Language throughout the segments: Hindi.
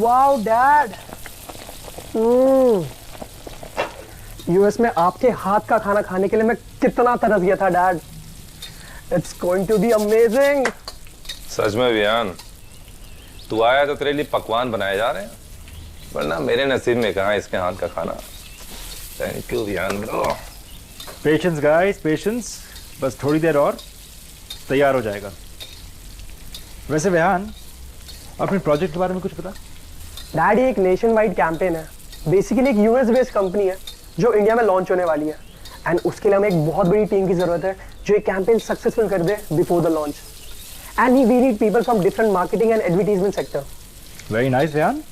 वाओ डैड, यूएस में आपके हाथ का खाना खाने के लिए मैं कितना तरस गया था dad. It's going to be amazing. सच में वियान, तू आया तो तेरे लिए पकवान बनाए जा रहे हैं, वरना मेरे नसीब में कहाँ इसके हाथ का खाना। Thank you Viaan bro. Patience guys, patience, बस थोड़ी देर और तैयार हो जाएगा। वैसे विहान, अपने प्रोजेक्ट के बारे में कुछ पता? डैड ये एक नेशन वाइड कैंपेन है, बेसिकली एक यूएस बेस्ड कंपनी है जो इंडिया में लॉन्च होने वाली है, एंड उसके लिए हमें एक बहुत बड़ी टीम की जरूरत है जो ये कैंपेन सक्सेसफुल कर दे before the launch, and we need people from different marketing and advertisement sector. Very nice Vihaan,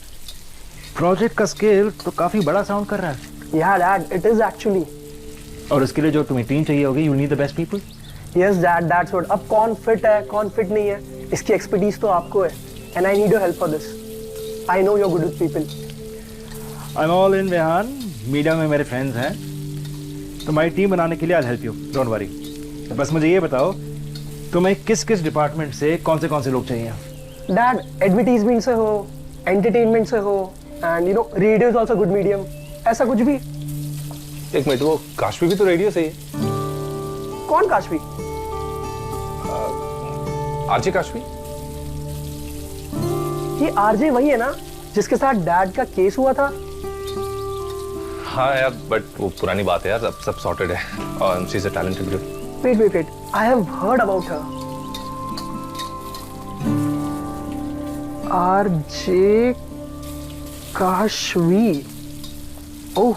project का स्केल तो काफी बड़ा साउंड कर रहा है। या डैड, इट इज एक्चुअली। और उसके लिए जो तुम्हें टीम चाहिए होगी, you need the best people. Yes dad, that's what. अब कौन फिट है कौन फिट नहीं है, इसकी एक्सपर्टीज तो आपको है, and I need your help for this. I know you are good with people. I am all in Vihaan, media में मेरे फ्रेंड्स हैं, तुम्हारी टीम बनाने के लिए I help you, don't worry. बस मुझे ये बताओ, तुम्हें किस किस डिपार्टमेंट से कौन से लोग चाहिए? डैड, एडवर्टाइजमेंट से हो, एंटरटेनमेंट से हो, and you know radio is also good medium, ऐसा कुछ भी। एक मिनट, वो काशवी भी तो रेडियो से ही है। कौन काशवी? आरजे काशवी। ये आरजे वही है ना जिसके साथ डैड का केस हुआ था? हाँ यार, बट वो पुरानी बात है यार, अब सब सॉर्टेड है और she is a talented girl. Wait, I have heard about her. RJ Kashvi, oh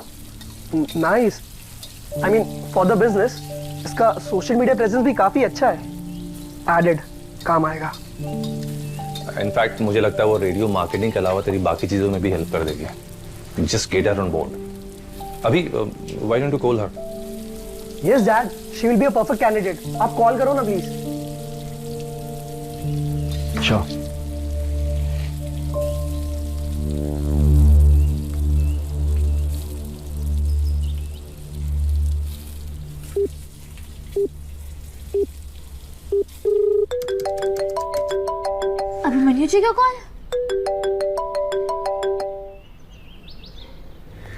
nice. I mean for the business इसका सोशल मीडिया प्रेजेंस भी काफी अच्छा है, एडेड काम आएगा। इनफैक्ट मुझे लगता है वो रेडियो मार्केटिंग के अलावा तेरी बाकी चीजों में भी हेल्प कर देगी। Just get her on board. अभी why don't you call her? Yes dad, she will be a perfect candidate. आप कॉल करो ना प्लीज। श्योर। अभिमन्यु जी का call.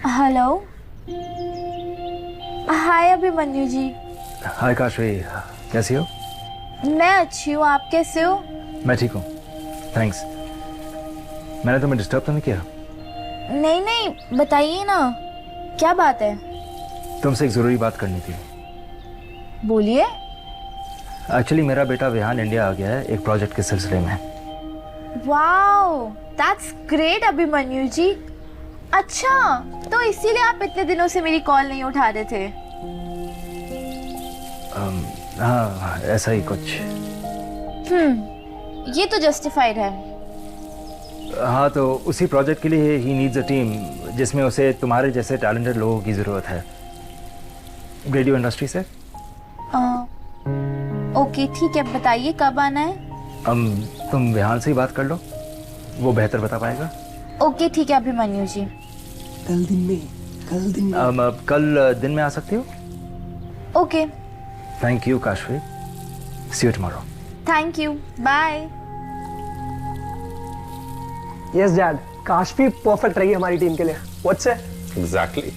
Hello, hi Abhimanyu ji. Hi Kashvi, कैसी हो? मैं अच्छी हूँ, आप कैसे हो? मैं ठीक हूँ, थैंक्स। मैंने तुम्हें डिस्टर्ब तो नहीं किया? नहीं नहीं, बताइए ना, क्या बात है? तुमसे एक जरूरी बात करनी थी। बोलिए। एक्चुअली मेरा बेटा विहान इंडिया आ गया है एक प्रोजेक्ट के सिलसिले में। वाओ, दैट्स ग्रेट अभिमन्यु जी। अच्छा, तो इसीलिए आप इतने दिनों से मेरी कॉल नहीं उठा रहे थे? हाँ, ऐसा ही कुछ। ये तो जस्टिफाइड है। हाँ, तो उसी प्रोजेक्ट के लिए ही नीड्स अ टीम जिसमें उसे तुम्हारे जैसे टैलेंटेड लोगों की ज़रूरत है, रेडियो इंडस्ट्री से। ओके ठीक है, बताइए कब आना है? तुम विहान से ही बात कर लो, वो बेहतर बता पाएगा। ओके ठीक है अभिमन्यु जी। कल दिन में आ सकती हो? Okay. Thank you Kashvi, see you tomorrow. Thank you, bye. Yes dad, Kashvi perfect रही हमारी टीम के लिए। What's it? एग्जैक्टली।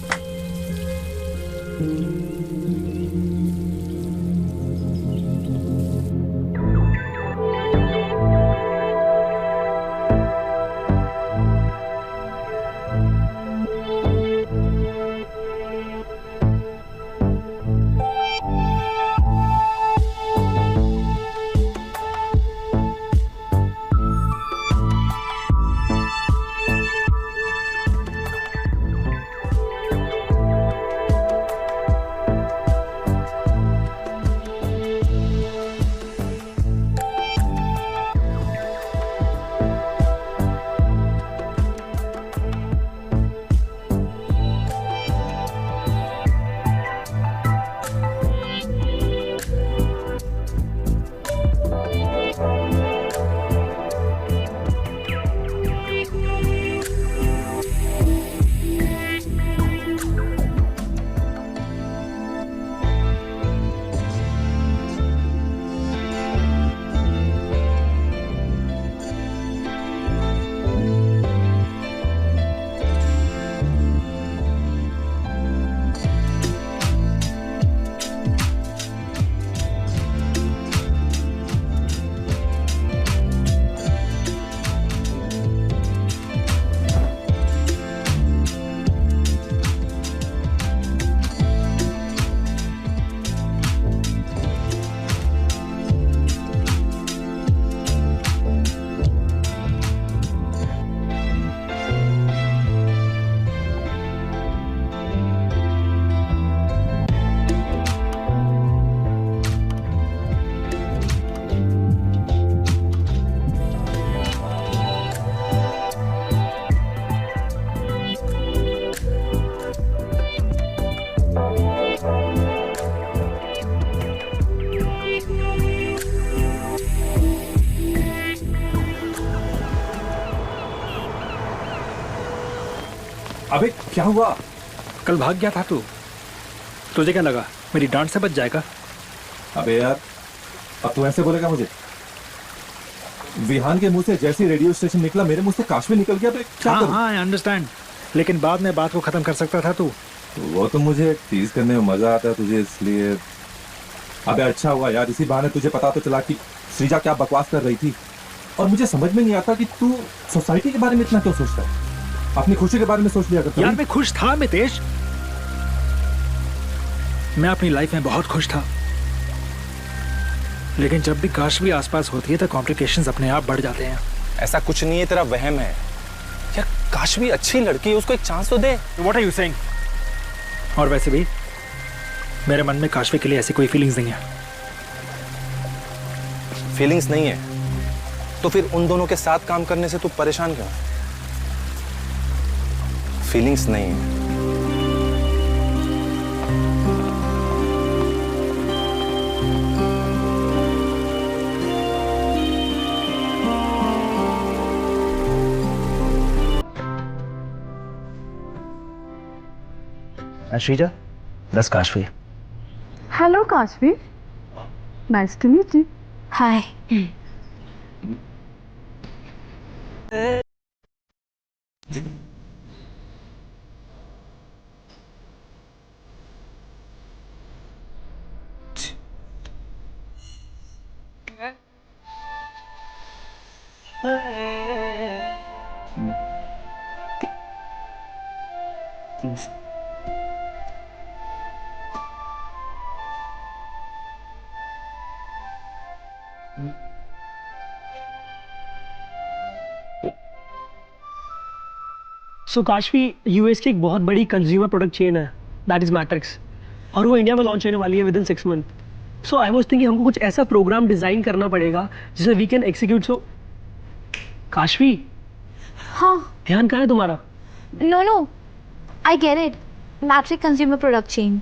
अबे क्या हुआ? कल भाग गया था तू, तुझे क्या लगा मेरी डांट से बच जाएगा? अबे यार, अब तू ऐसे बोलेगा मुझे? विहान के मुंह से जैसे रेडियो स्टेशन निकला, मेरे मुंह से काश्मीर निकल गया, तो क्या करूं? हाँ, आई अंडरस्टैंड, लेकिन बाद में बात को खत्म कर सकता था तू। वो तो मुझे टीज करने में मजा आता है तुझे, इसलिए। अबे अच्छा हुआ यार, इसी बहाने तुझे पता तो चला कि श्रीजा क्या बकवास कर रही थी। और मुझे समझ में नहीं आता कि तू सोसाइटी के बारे में इतना क्यों सोचता है? अपनी खुशी के बारे में सोच लिया करता। यार मैं खुश था मितेश, मैं अपनी लाइफ में बहुत खुश था, लेकिन जब भी काशवी आसपास होती है तो कॉम्प्लिकेशंस अपने आप बढ़ जाते हैं। ऐसा कुछ नहीं है, तेरा वहम है यार। काशवी अच्छी लड़की है, उसको एक चांस तो दे। What are you saying? और वैसे भी मेरे मन में काशवी के लिए ऐसी कोई फीलिंग्स नहीं है। फीलिंग्स नहीं है तो फिर उन दोनों के साथ काम करने से तू परेशान क्यों? फीलिंग्स नहीं है। श्रीजा, दस Kashvi. Hello, Kashvi. Nice to meet you. Hi. So Kashvi US की एक बहुत बड़ी कंज्यूमर प्रोडक्ट चेन है, दैट इज मैट्रिक्स, और वो इंडिया में लॉन्च होने वाली है with in 6 month. So I was thinking हमको कुछ ऐसा प्रोग्राम डिजाइन करना पड़ेगा जिसे वी कैन एग्जीक्यूट। सो काशवी, हाँ, ध्यान कहाँ है तुम्हारा? no, I get it. Matrix consumer product chain.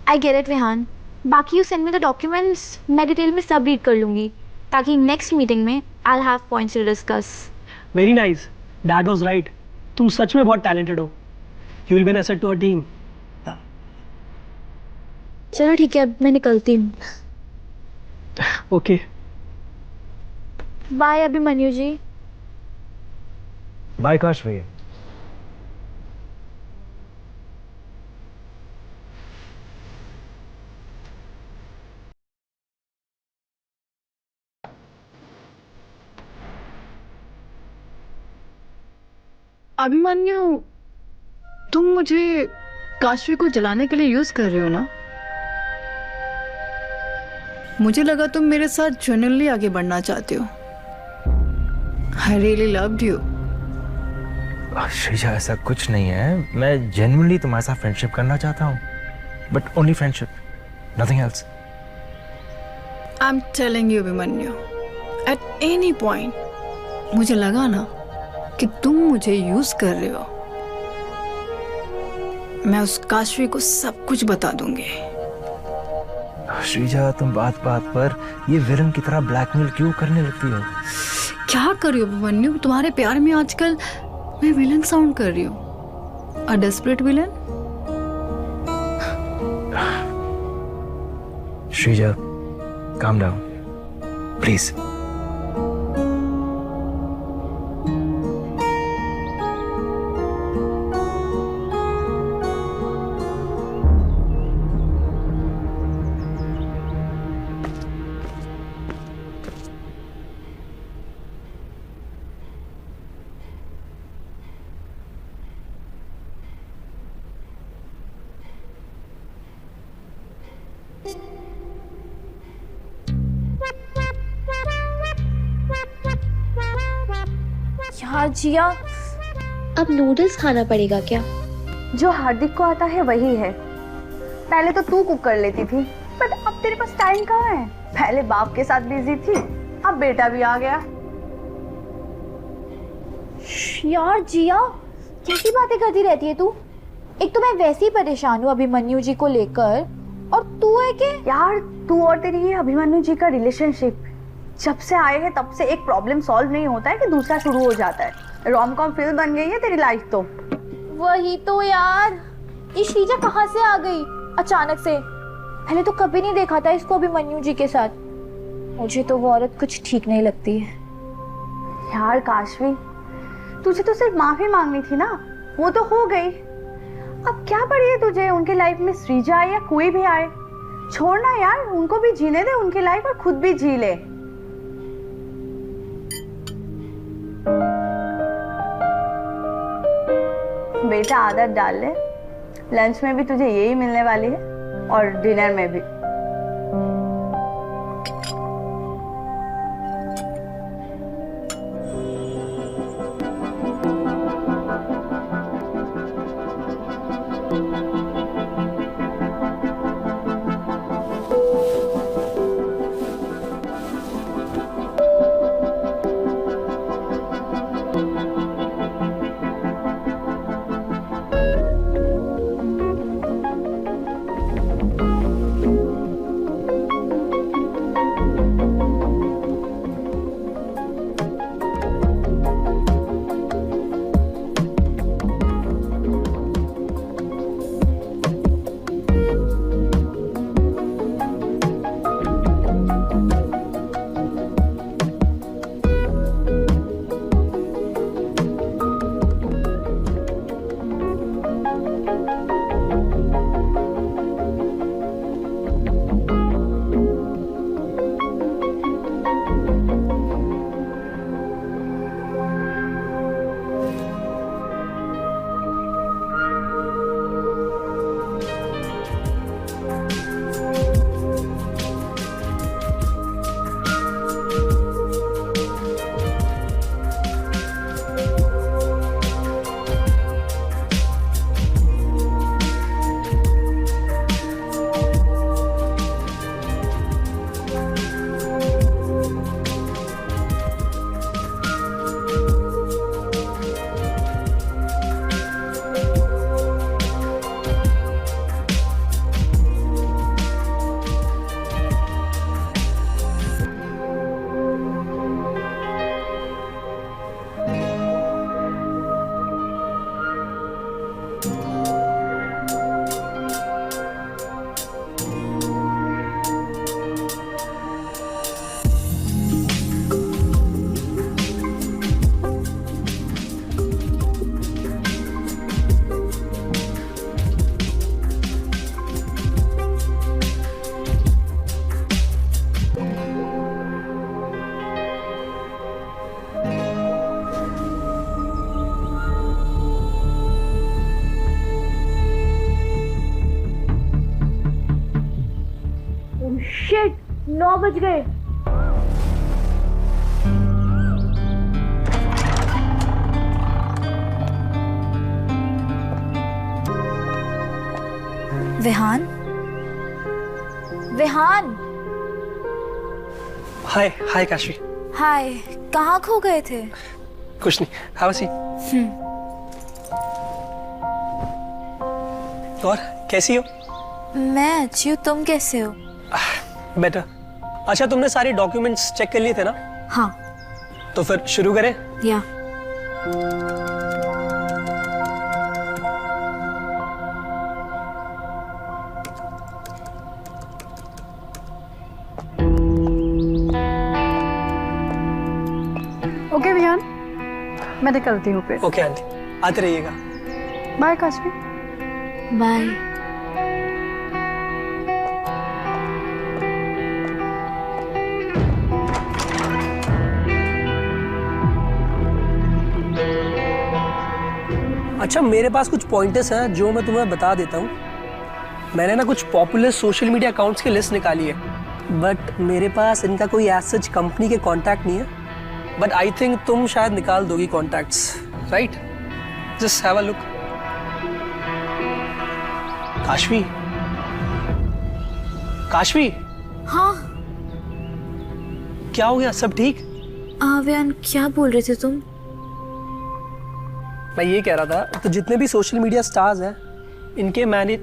I get it, Vihaan. बाकी you send me the documents, मैं डिटेल में सब रीड कर लूँगी, ताकि नेक्स्ट मीटिंग में I'll have points to discuss. Very nice, dad was right, तुम सच में बहुत टैलेंटेड हो। You will be an asset to our team. चलो ठीक है, अब मैं निकलती हूँ। Okay, bye Abhimanyu ji. Bye Kashvi. Abhimanyu, तुम मुझे काशवी को जलाने के लिए यूज कर रहे हो ना? मुझे लगा तुम मेरे साथ जनरली आगे बढ़ना चाहते हो। I really loved you. Sreeja, ऐसा कुछ नहीं है, मैं जेन्युइनली तुम्हारे साथ फ्रेंडशिप करना चाहता हूँ, but only friendship, nothing else. I'm telling you, Abhimanyu, at any point मुझे लगा ना कि तुम मुझे यूज कर रहे हो, मैं उस काशवी को सब कुछ बता दूंगी। श्रीजा, तुम बात बात पर ये विलन की तरह ब्लैकमेल क्यों करने लगती हो? क्या कर रही हो अभिमन्यु? तुम्हारे प्यार में आजकल मैं विलन साउंड कर रही हूँ, a desperate villain. Shreeja, calm down, please. यार जिया, अब नूडल्स खाना पड़ेगा क्या? जो हार्दिक को आता है वही है। पहले तो तू कुक कर लेती थी, बट अब तेरे पास टाइम कहाँ है? पहले बाप के साथ बिजी थी, अब बेटा भी आ गया। यार जिया, कैसी बातें करती रहती है तू? एक तो मैं वैसे ही परेशान हूँ अभिमन्यु जी को लेकर, और तू है कि यार तू और तेरी ये अभिमन्यु जी का रिलेशनशिप जब से आए हैं तब से एक प्रॉब्लम सॉल्व नहीं होता है कि दूसरा शुरू हो जाता है। रोम कॉम फिल्म बन गई है तेरी लाइफ तो। वही तो यार, ये श्रीजा कहाँ से आ गई अचानक से? पहले तो कभी नहीं देखा था इसको अभिमन्यु जी के साथ। मुझे तो वो औरत कुछ ठीक नहीं लगती है। यार काशवी, तुझे तो सिर्फ माफी मांगनी थी ना, वो तो हो गई। अब क्या पड़ी है तुझे उनके लाइफ में श्रीजा आए या कोई भी आए? छोड़ना यार, उनको भी जीने दे उनकी लाइफ और खुद भी जी ले। बेटा आदत डाल ले, लंच में भी तुझे यही मिलने वाली है और डिनर में भी। शिट, 9 बज गए। विहान, विहान। हाय हाय काशवी। हाय, कहाँ खो गए थे? कुछ नहीं, हैव अ सीट। और कैसी हो? मैं अच्छी हूँ, तुम कैसे हो? बेटर। अच्छा, तुमने सारे डॉक्यूमेंट्स चेक कर लिए थे ना? हाँ। तो फिर शुरू करें? या। ओके विहान, मैं निकलती हूँ फिर। ओके आंटी, आते रहिएगा। बाय काशवी। बाय। अच्छा, मेरे पास कुछ पॉइंटर्स हैं जो मैं तुम्हें बता देता हूँ। मैंने ना कुछ पॉपुलर सोशल मीडिया अकाउंट्स की लिस्ट निकाली है, बट मेरे पास इनका कोई एज सच कंपनी के कॉन्टैक्ट नहीं है। बट आई थिंक तुम शायद निकाल दोगी contacts, right? Just have a look. Kashvi, Kashvi. हाँ। क्या हो गया, सब ठीक? विहान, क्या बोल रहे थे तुम? मैं ये कह रहा था, तो जितने भी सोशल मीडिया स्टार्स हैं, इनके मैंने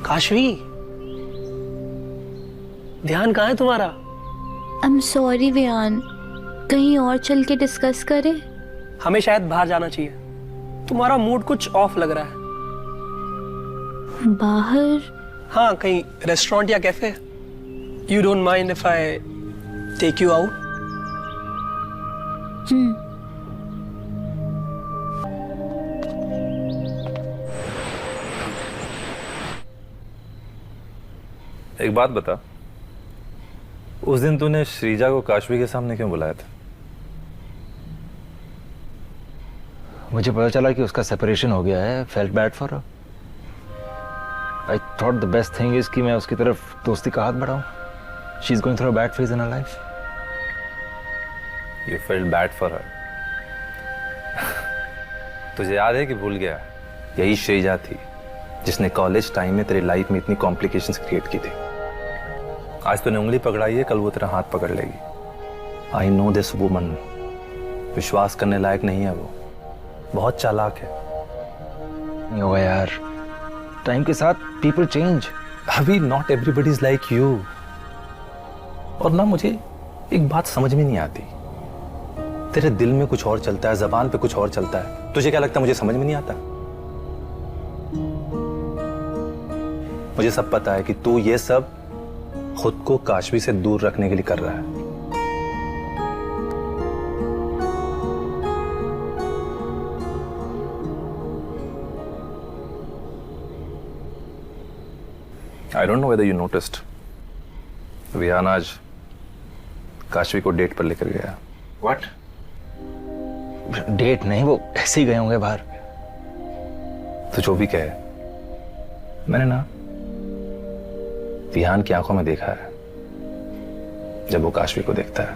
काशवी, ध्यान कहाँ है तुम्हारा? आई एम सॉरी विहान, कहीं और चल के डिस्कस करें? हमें शायद बाहर जाना चाहिए। तुम्हारा मूड कुछ ऑफ लग रहा है। बाहर? हाँ, कहीं रेस्टोरेंट या cafe. You don't mind if I take you out? एक बात बता, उस दिन तूने श्रीजा को काशवी के सामने क्यों बुलाया था? मुझे पता चला कि उसका सेपरेशन हो गया है। Felt bad for her. I thought the best thing is कि मैं उसकी तरफ दोस्ती का हाथ बढ़ाऊं। She is going through a bad phase in her life. You felt bad for her? तुझे याद है कि भूल गया? यही श्रीजा थी जिसने कॉलेज टाइम में तेरी लाइफ में इतनी कॉम्प्लिकेशंस क्रिएट की थी। आज तूने उंगली पकड़ाई है, कल वो तेरा हाथ पकड़ लेगी। I know this woman. विश्वास करने लायक नहीं है वो, बहुत चालाक है। नहीं होगा यार, टाइम के साथ पीपल चेंज। अभी not everybody is like you. और ना मुझे एक बात समझ में नहीं आती, तेरे दिल में कुछ और चलता है, जबान पे कुछ और चलता है। तुझे क्या लगता है मुझे समझ में नहीं आता? मुझे सब पता है कि तू ये सब खुद को काशवी से दूर रखने के लिए कर रहा है। I don't know whether you noticed, Vihaan आज काशवी को डेट पर लेकर गया। What? डेट नहीं, वो ऐसे ही गए होंगे बाहर। तो जो भी कहे, मैंने ना विहान की आंखों में देखा है जब वो काशवी को देखता है,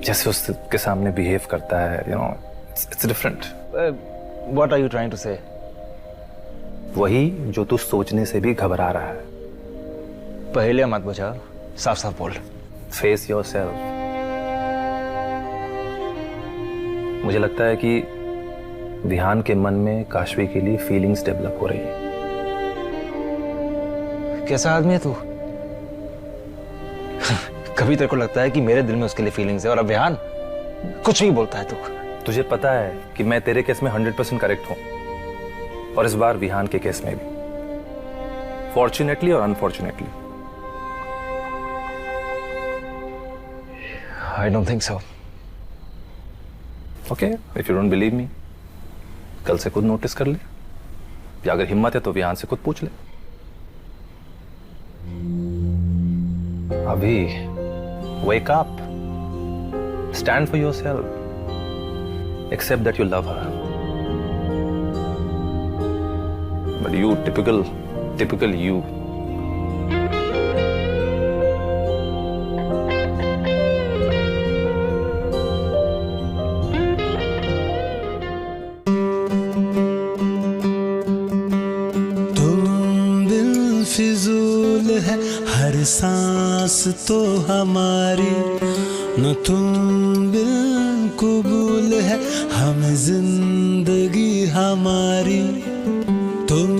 जैसे उसके सामने बिहेव करता है, you know, it's different. What are you trying to say? वही जो तू सोचने से भी घबरा रहा है। पहले मत बुझा, साफ साफ बोल। Face yourself. मुझे लगता है कि विहान के मन में काशवी के लिए फीलिंग्स डेवलप हो रही है। कैसा आदमी है तू? कभी तेरे को लगता है कि मेरे दिल में उसके लिए फीलिंग्स है, और अब विहान कुछ भी बोलता है तू। तुझे पता है कि मैं तेरे केस में 100% करेक्ट हूं, और इस बार विहान के केस में भी, फॉर्चुनेटली और unfortunately. I don't think so. Okay, if you don't believe me, कल से खुद नोटिस कर ले, या अगर हिम्मत है तो विहान से खुद पूछ ले। अभी wake up, stand for yourself, accept that you love her. But you, typical you. फिजूल है हर सांस तो हमारी, न तुम बिल्कुल है हम जिंदगी हमारी। तुम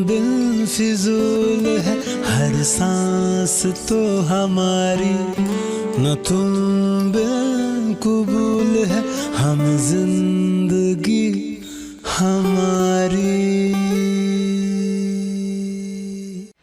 बिल्फिजूल है हर सांस तो हमारी, न तुम बिल्कुल है हम जिंदगी हम